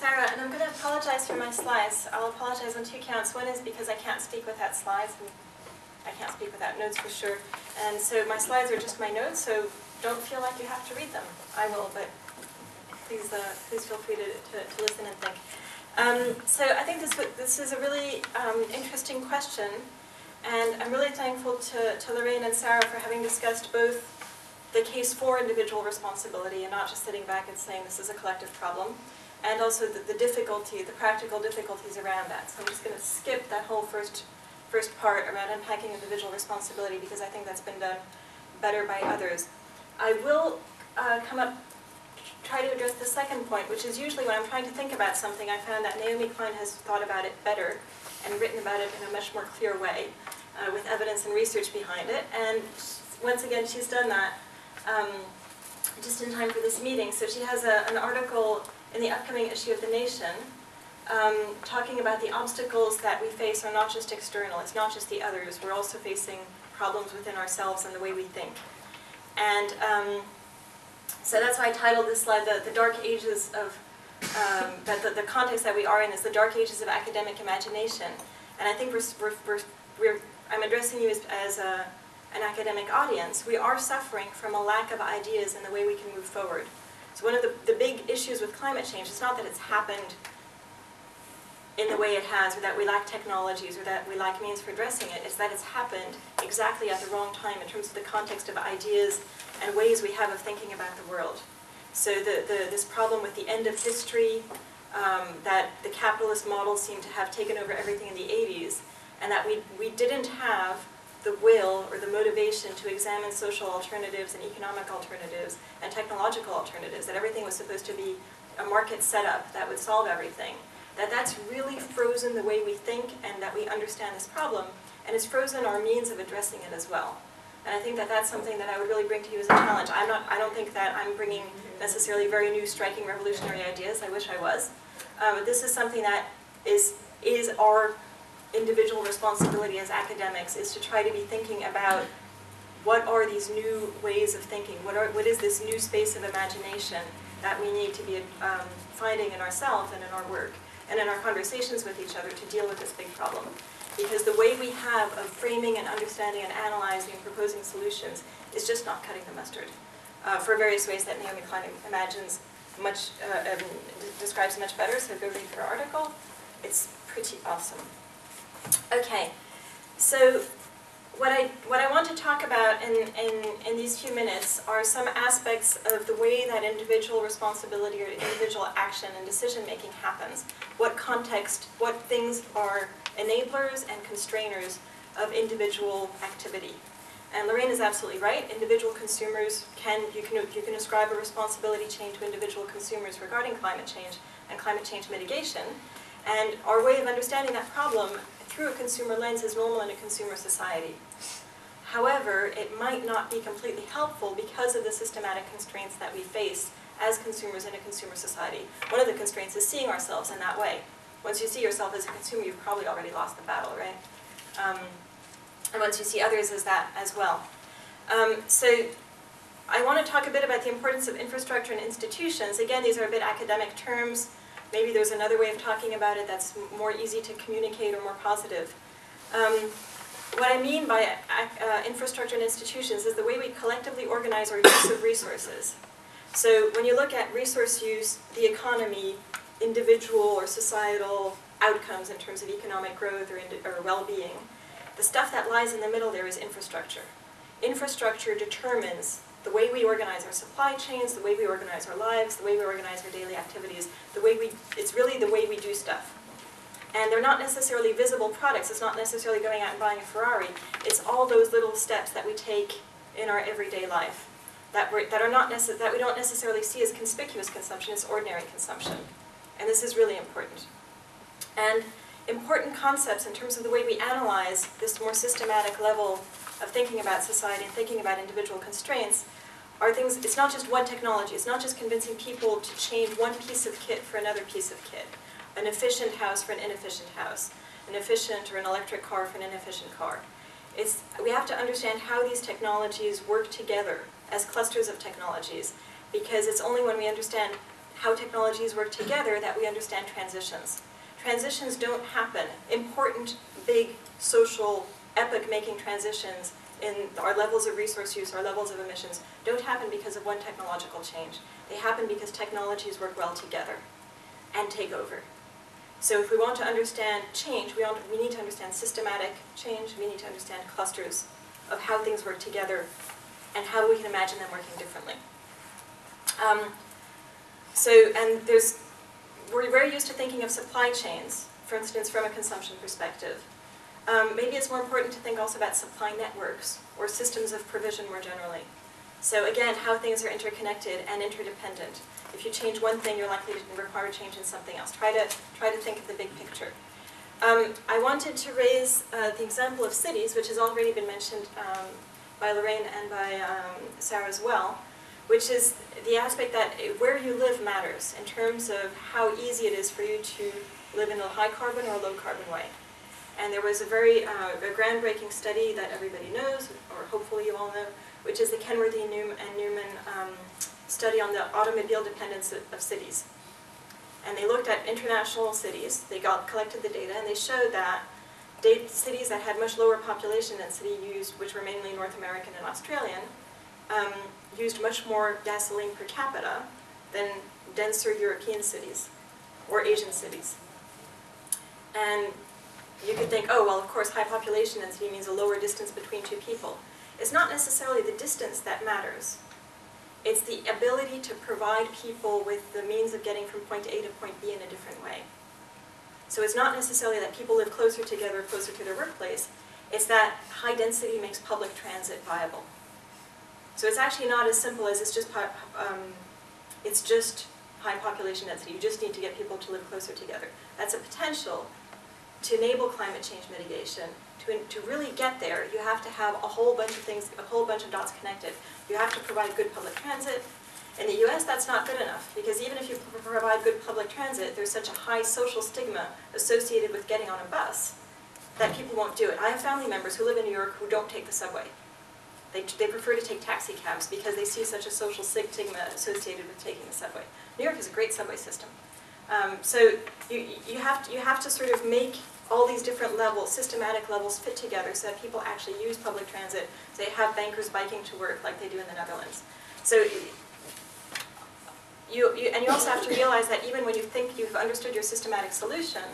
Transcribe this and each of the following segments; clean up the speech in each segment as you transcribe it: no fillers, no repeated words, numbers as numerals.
Sarah, and I'm going to apologize for my slides. I'll apologize on two counts. One is because I can't speak without slides, and I can't speak without notes for sure. And so my slides are just my notes, so don't feel like you have to read them. I will, but please feel free to listen and think. So I think this is a really interesting question, and I'm really thankful to Lorraine and Sarah for having discussed both the case for individual responsibility and not just sitting back and saying this is a collective problem, and also the difficulty, the practical difficulties around that. So I'm just going to skip that whole first part around unpacking individual responsibility because I think that's been done better by others. I will try to address the second point, which is usually when I'm trying to think about something, I found that Naomi Klein has thought about it better and written about it in a much more clear way with evidence and research behind it. And once again, she's done that just in time for this meeting. So she has an article in the upcoming issue of The Nation talking about the obstacles that we face are not just external, it's not just the others, we're also facing problems within ourselves and the way we think. And so that's why I titled this slide the dark ages of, the context that we are in is the dark ages of academic imagination. And I think I'm addressing you as an academic audience. We are suffering from a lack of ideas in the way we can move forward. So one of the big issues with climate change is not that it's happened in the way it has, or that we lack technologies, or that we lack means for addressing it. It's that it's happened exactly at the wrong time in terms of the context of ideas and ways we have of thinking about the world. So this problem with the end of history, that the capitalist model seemed to have taken over everything in the 80s, and that we didn't have the will or the motivation to examine social alternatives and economic alternatives and technological alternatives, that everything was supposed to be a market setup that would solve everything. That's really frozen the way we think and that we understand this problem, and it's frozen our means of addressing it as well. And I think that's something that I would really bring to you as a challenge. I don't think that I'm bringing necessarily very new, striking, revolutionary ideas. I wish I was. But this is something that is our individual responsibility as academics, is to try to be thinking about what are these new ways of thinking, what is this new space of imagination that we need to be finding in ourselves and in our work and in our conversations with each other to deal with this big problem. Because the way we have of framing and understanding and analyzing and proposing solutions is just not cutting the mustard for various ways that Naomi Klein imagines describes much better, so go read her article. It's pretty awesome. Okay, so what I want to talk about in these few minutes are some aspects of the way that individual responsibility or individual action and decision-making happens. What context, what things are enablers and constrainers of individual activity. And Lorraine is absolutely right. Individual consumers you can ascribe a responsibility chain to individual consumers regarding climate change and climate change mitigation. And our way of understanding that problem through a consumer lens is normal in a consumer society. However, it might not be completely helpful because of the systematic constraints that we face as consumers in a consumer society. One of the constraints is seeing ourselves in that way. Once you see yourself as a consumer, you've probably already lost the battle, right? And once you see others as that as well. So I want to talk a bit about the importance of infrastructure and institutions. Again, these are a bit academic terms. Maybe there's another way of talking about it that's more easy to communicate or more positive. What I mean by infrastructure and institutions is the way we collectively organize our use of resources. So when you look at resource use, the economy, individual or societal outcomes in terms of economic growth or well-being, the stuff that lies in the middle there is infrastructure. Infrastructure determines the way we organize our supply chains, the way we organize our lives, the way we organize our daily activities, it's really the way we do stuff. And they're not necessarily visible products. It's not necessarily going out and buying a Ferrari. It's all those little steps that we take in our everyday life that we don't necessarily see as conspicuous consumption, it's ordinary consumption. And this is really important. And important concepts in terms of the way we analyze this more systematic level of thinking about society and thinking about individual constraints are things, it's not just one technology, it's not just convincing people to change one piece of kit for another piece of kit, an efficient house for an inefficient house, an efficient or an electric car for an inefficient car. We have to understand how these technologies work together as clusters of technologies, because it's only when we understand how technologies work together that we understand transitions. Transitions don't happen. Important, big, social, epoch-making transitions in our levels of resource use, our levels of emissions, don't happen because of one technological change. They happen because technologies work well together and take over. So if we want to understand change, we need to understand systematic change, we need to understand clusters of how things work together and how we can imagine them working differently. We're very used to thinking of supply chains, for instance, from a consumption perspective. Maybe it's more important to think also about supply networks or systems of provision more generally. So again, how things are interconnected and interdependent. If you change one thing, you're likely to require change in something else. Try to think of the big picture. I wanted to raise the example of cities, which has already been mentioned by Lorraine and by Sarah as well, which is the aspect that where you live matters in terms of how easy it is for you to live in a high carbon or low carbon way. And there was a very groundbreaking study that everybody knows, or hopefully you all know, which is the Kenworthy and Newman study on the automobile dependence of cities. And they looked at international cities, they collected the data, and they showed that cities that had much lower population density which were mainly North American and Australian, used much more gasoline per capita than denser European cities or Asian cities. And you could think, oh, well, of course, high population density means a lower distance between two people. It's not necessarily the distance that matters. It's the ability to provide people with the means of getting from point A to point B in a different way. So it's not necessarily that people live closer together, closer to their workplace. It's that high density makes public transit viable. So it's actually not as simple as it's just high population density. You just need to get people to live closer together. That's a potential to enable climate change mitigation. To really get there, you have to have a whole bunch of things, a whole bunch of dots connected. You have to provide good public transit. In the US, that's not good enough, because even if you provide good public transit, there's such a high social stigma associated with getting on a bus that people won't do it. I have family members who live in New York who don't take the subway. They prefer to take taxi cabs because they see such a social stigma associated with taking the subway. New York has a great subway system. So you have to sort of make all these different levels, systematic levels, fit together so that people actually use public transit. So they have bankers biking to work like they do in the Netherlands. So you also have to realize that even when you think you've understood your systematic solution,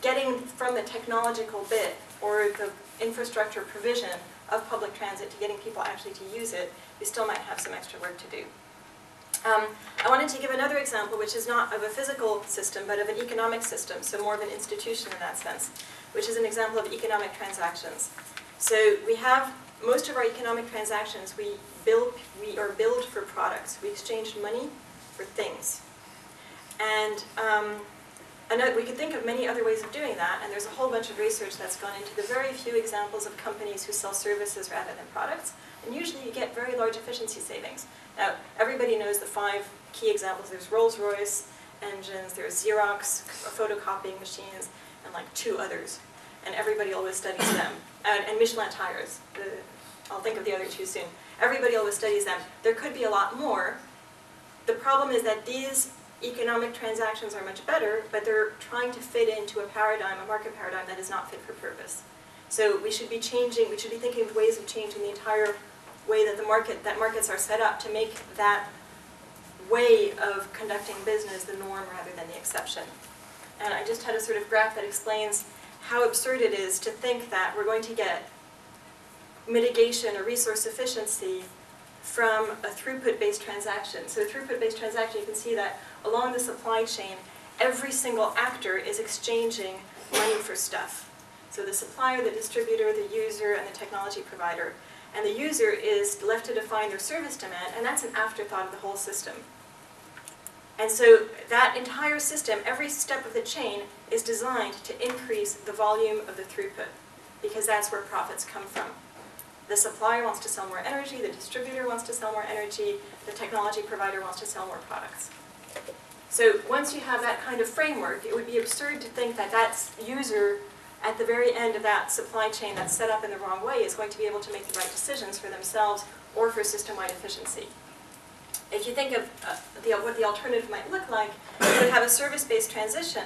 getting from the technological bit or the infrastructure provision of public transit to getting people actually to use it, you still might have some extra work to do. I wanted to give another example, which is not of a physical system, but of an economic system, so more of an institution in that sense, which is an example of economic transactions. So we have, most of our economic transactions, we are billed for products. We exchange money for things. And we could think of many other ways of doing that, and there's a whole bunch of research that's gone into the very few examples of companies who sell services rather than products, and usually you get very large efficiency savings. Now, everybody knows the 5 key examples. There's Rolls-Royce engines, there's Xerox photocopying machines, and like 2 others. And everybody always studies them. And Michelin tires. I'll think of the other 2 soon. Everybody always studies them. There could be a lot more. The problem is that these economic transactions are much better, but they're trying to fit into a paradigm, a market paradigm that is not fit for purpose. So we should be changing, we should be thinking of ways of changing the entire way that markets are set up to make that way of conducting business the norm rather than the exception. And I just had a sort of graph that explains how absurd it is to think that we're going to get mitigation or resource efficiency from a throughput-based transaction. So a throughput-based transaction, you can see that along the supply chain, every single actor is exchanging money for stuff. So the supplier, the distributor, the user, and the technology provider. And the user is left to define their service demand, and that's an afterthought of the whole system. And so that entire system, every step of the chain, is designed to increase the volume of the throughput, because that's where profits come from. The supplier wants to sell more energy, the distributor wants to sell more energy, the technology provider wants to sell more products. So once you have that kind of framework, it would be absurd to think that that user at the very end of that supply chain that's set up in the wrong way is going to be able to make the right decisions for themselves or for system-wide efficiency. if you think of what the alternative might look like, you would have a service-based transaction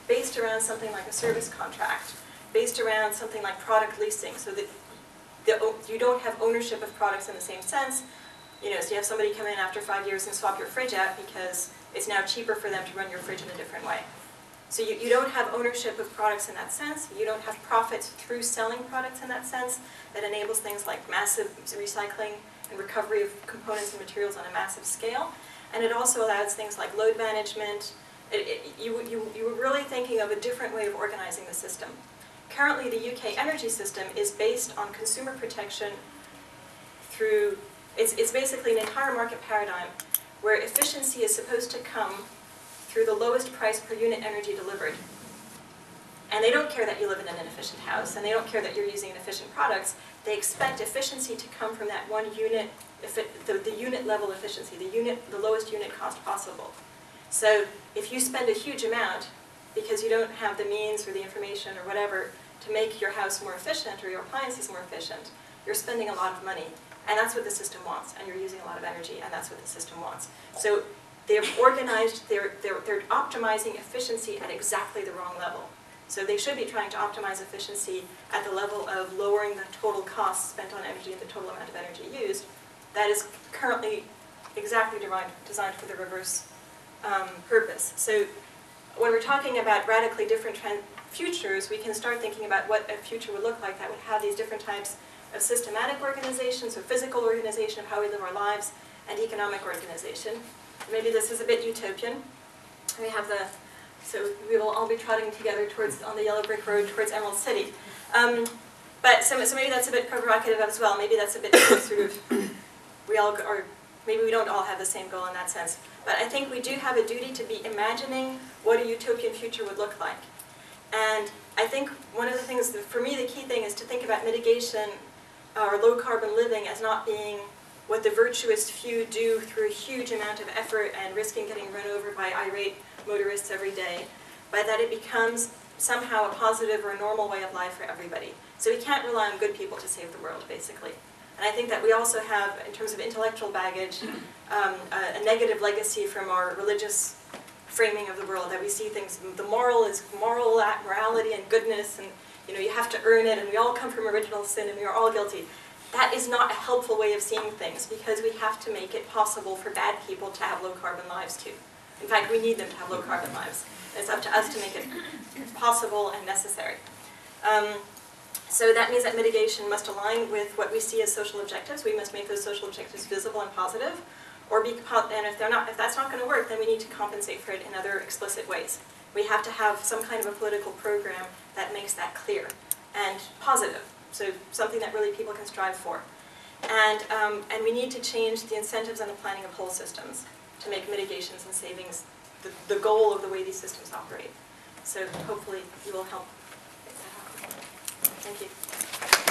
based around something like a service contract, based around something like product leasing, so that you don't have ownership of products in the same sense. So you have somebody come in after 5 years and swap your fridge out because it's now cheaper for them to run your fridge in a different way. So you don't have ownership of products in that sense. You don't have profits through selling products in that sense. That enables things like massive recycling and recovery of components and materials on a massive scale. And it also allows things like load management. You were really thinking of a different way of organizing the system. Currently, the UK energy system is based on consumer protection through, it's basically an entire market paradigm where efficiency is supposed to come through the lowest price per unit energy delivered. And they don't care that you live in an inefficient house, and they don't care that you're using inefficient products. They expect efficiency to come from that one unit, the unit level efficiency, the lowest unit cost possible. So if you spend a huge amount because you don't have the means or the information or whatever to make your house more efficient or your appliances more efficient, you're spending a lot of money. And that's what the system wants, and you're using a lot of energy, and that's what the system wants. So they've organized, they're optimizing efficiency at exactly the wrong level. So they should be trying to optimize efficiency at the level of lowering the total cost spent on energy and the total amount of energy used. That is currently exactly designed for the reverse purpose. So when we're talking about radically different futures, we can start thinking about what a future would look like that would have these different types of systematic organization, so physical organization of how we live our lives, and economic organization. Maybe this is a bit utopian. We have so we will all be trotting together on the yellow brick road towards Emerald City. So maybe that's a bit provocative as well. Maybe that's a bit sort of, maybe we don't all have the same goal in that sense. But I think we do have a duty to be imagining what a utopian future would look like. And I think one of the things, for me, the key thing is to think about mitigation or low carbon living as not being what the virtuous few do through a huge amount of effort and risking getting run over by irate motorists every day, but that it becomes somehow a positive or a normal way of life for everybody. So we can't rely on good people to save the world, basically. And I think that we also have, in terms of intellectual baggage, a negative legacy from our religious framing of the world, that we see things, the moral is morality and goodness, and you have to earn it, and we all come from original sin, and we are all guilty. That is not a helpful way of seeing things, because we have to make it possible for bad people to have low-carbon lives too. In fact, we need them to have low-carbon lives. It's up to us to make it possible and necessary. So that means that mitigation must align with what we see as social objectives. We must make those social objectives visible and positive. And if that's not going to work, then we need to compensate for it in other explicit ways. We have to have some kind of a political program that makes that clear and positive. So something that really people can strive for. And we need to change the incentives and the planning of whole systems to make mitigations and savings the goal of the way these systems operate. So hopefully you will help make that happen. Thank you.